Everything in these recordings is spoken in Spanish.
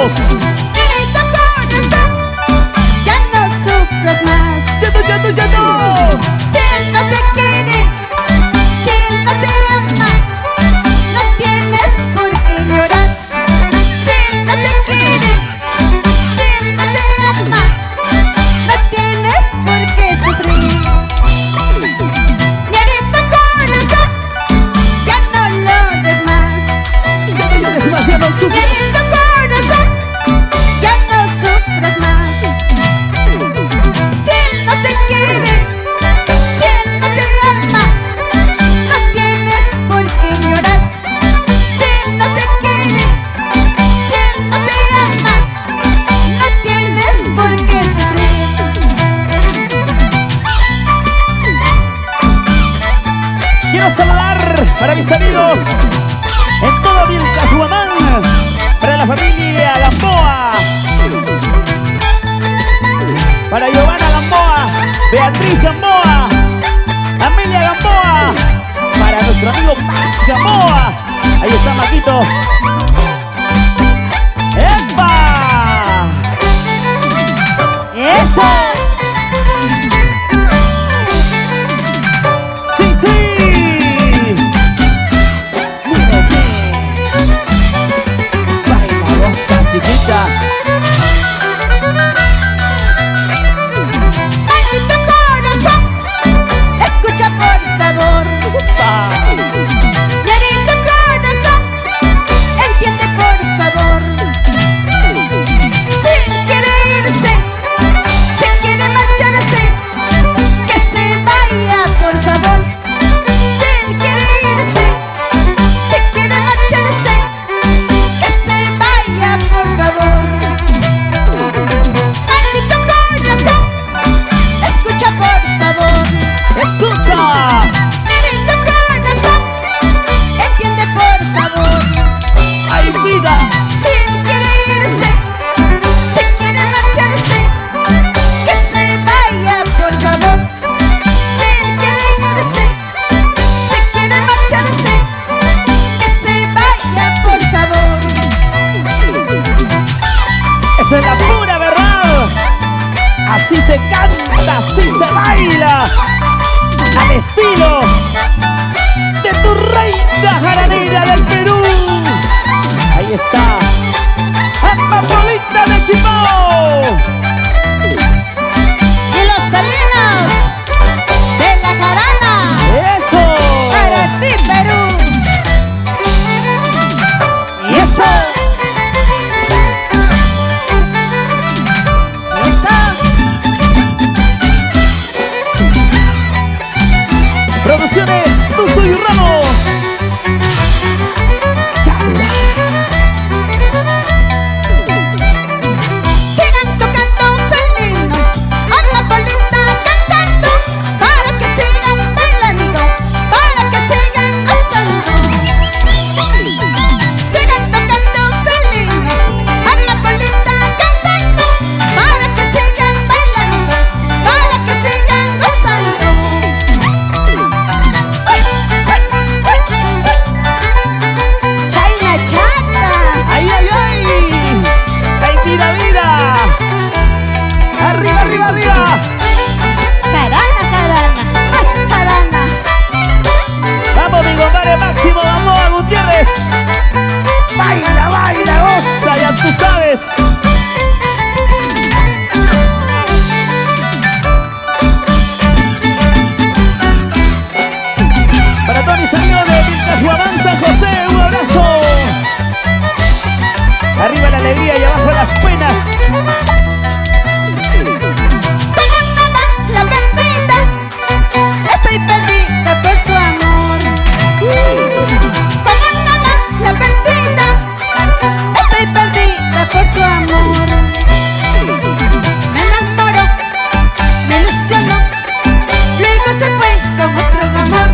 Vamos. Querido corazón, ya no sufras más. Ya no. Si él no te quiere, si él no te ama, no tienes por qué llorar. Si él no te quiere, si él no te ama, no tienes por qué sufrir. Querido corazón, ya no llores más. Ya no llores más, ya no sufras. Querido corazón, ya no sufras más. Si él no te quiere, si él no te ama, no tienes por qué llorar. Si él no te quiere, si él no te ama, no tienes por qué sufrir. Quiero saludar para mis amigos en todo Vilcashuamán, para la familia Gamboa, para Giovanna Gamboa, Beatriz Gamboa, Amelia Gamboa, para nuestro amigo Max Gamboa. Ahí está Maquito. ¡Epa! ¡Eso! ¡Sí! ¡Muévete! ¡Baila, goza, chiquita! Maldito corazón, escucha por favor. Querido corazón, entiende por favor. Si quiere irse, si quiere marcharse, que se vaya por favor. Si él quiere irse, si quiere marcharse, que se vaya por favor. Maldito corazón, escucha por favor. ¡Escucha! Querido corazón, entiende por favor. ¡Ay, vida! Si él quiere irse, si quiere marcharse, que se vaya por favor. Si él quiere irse, si quiere marcharse, que se vaya por favor. ¡Esa es la pura verdad! Así se canta, así se baila, al estilo de tu reina jaranera del Perú. Ahí está, Amapolita de Chipó. Y los felinos de la jarana, ¡Eso! para ti Perú. Y eso. Producciones Tuzo y Ramos. Calidad. Sigan tocando felinos, Amapolita cantando, para que sigan bailando, para que sigan gozando. Sigan tocando felinos, Amapolita cantando, para que sigan bailando, para que sigan gozando. China chata. ¡Ay, ay, ay! ¡Ay, vida, vida! ¡Arriba, arriba, arriba! Jarana, jarana, más jarana. ¡Vamos, mi compadre Máximo Gamboa Gutiérrez! ¡Baila, baila, goza! ¡Ya tú sabes! Para todos mis amigos de Vilcashuamán, San José, un abrazo. Arriba la alegría y abajo las penas. Como nada, la perdida, estoy perdida por tu amor. Como nada, la perdida, estoy perdida por tu amor. Me enamoro, me ilusiono, luego se fue con otro amor.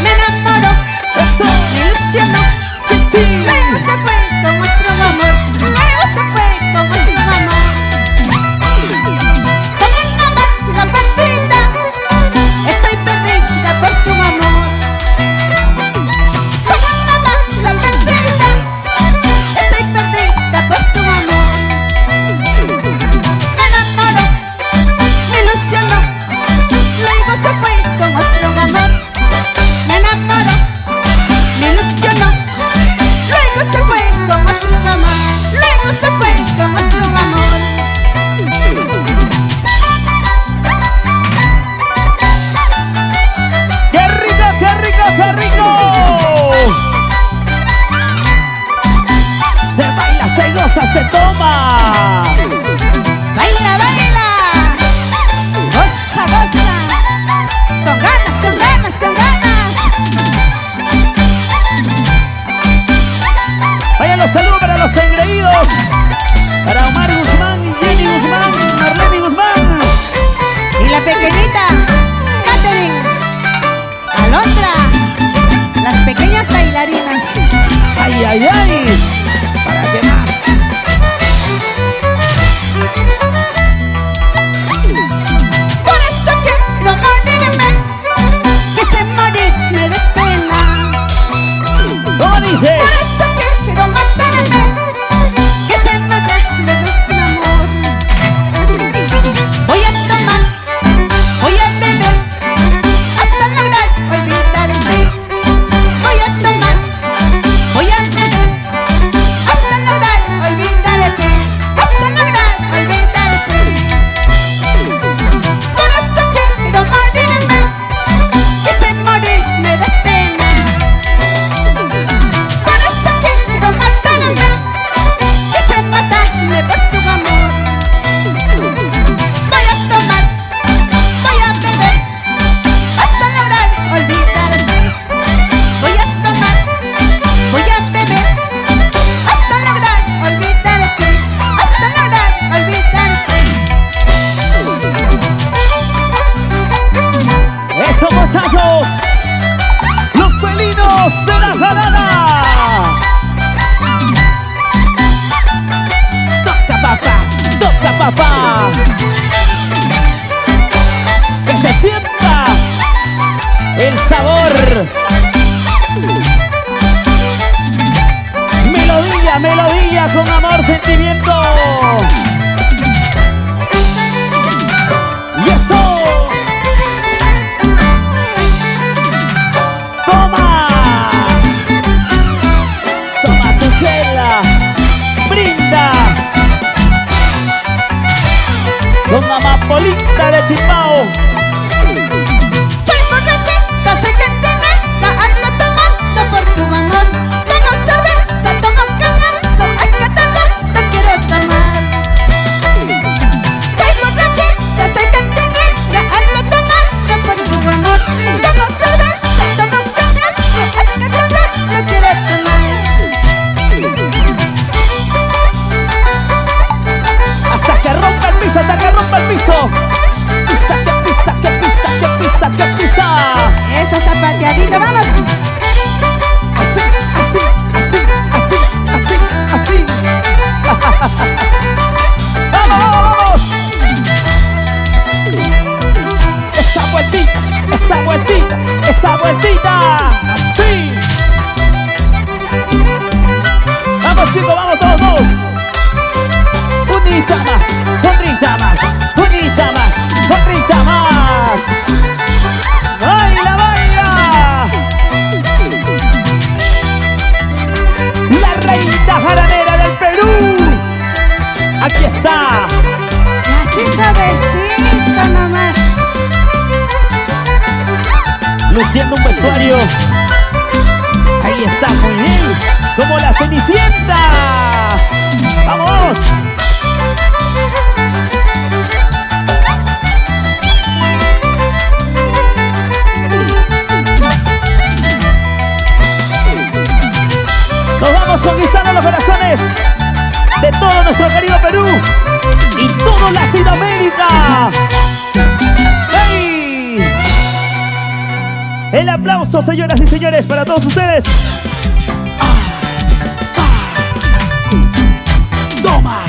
Me enamoro, ¡Eso! me ilusiono, ¡Sí, sí! luego se fue con otro amor. Luego se fue con otro amor. Como nada, la perdida, estoy perdida por tu amor. Como nada, la perdida, cosa se toma. Baila, baila. Goza, goza. Con ganas, con ganas, con ganas. Vayan los saludos para los engreídos. Para Omar Guzmán, Jenny Guzmán, Marlene Guzmán. Y la pequeñita, Catherine, Alondra, las pequeñas bailarinas. Ay, ay, ay. ¿Para qué más? Por eso quiero morirme, quise morirme de pena. ¿Cómo dice? Por eso quiero matarme, quise matarme de un amor. Voy a tomar, voy a beber, hasta lograr olvidarte. Voy a tomar, voy a beber, hasta lograr olvidarte, hasta lograr olvidarte. Por eso quiero morirme, quise morirme de pena. Por eso quiero matarme, quise matarme por tu amor. Voy a tomar, voy a beber, hasta lograr olvidarte. Voy a tomar, voy a beber, hasta lograr olvidarte, hasta lograr olvidarte. ¡Eso, muchachos! ¡Los felinos de la jarana! ¡Toca, papá! ¡Toca, papá! ¡Que se sienta el sabor! Melodía, melodía con amor, sentimiento. ¡Y eso! ¡Toma! ¡Toma tu chela! ¡Brinda! Con la amapolita de Chimbao. Soy borrachita, soy cantinera, ando tomando por tu amor. Tomo cerveza, tomo cañazo, ay que tan rato quiero tomar. Soy borrachita, soy cantinera, ando tomando por tu amor. Tomo cerveza, tomo cañazo, ay que tan rato quiero tomar. Hasta que rompa el piso, hasta que rompa el piso. Pisa, que pisa, que pisa, que pisa, que pisa. Esa zapateadita, vamos. Así, así, así, así, así, así. ¡Vamos, vamos, vamos! Esa vueltita, esa vueltita, esa vueltita. Así. Vamos, chicos, vamos todos, vamos. Unita más, otrita más, unita más, otrita más. ¡Baila, baila! La reina jaranera del Perú. Aquí está. Así suavecito nomás. Luciendo un vestuario. Ahí está, muy bien. Como la Cenicienta. ¡Vamos! Nos vamos conquistando los corazones de todo nuestro querido Perú y todo Latinoamérica. ¡Hey! El aplauso, señoras y señores, para todos ustedes. ¡Toma!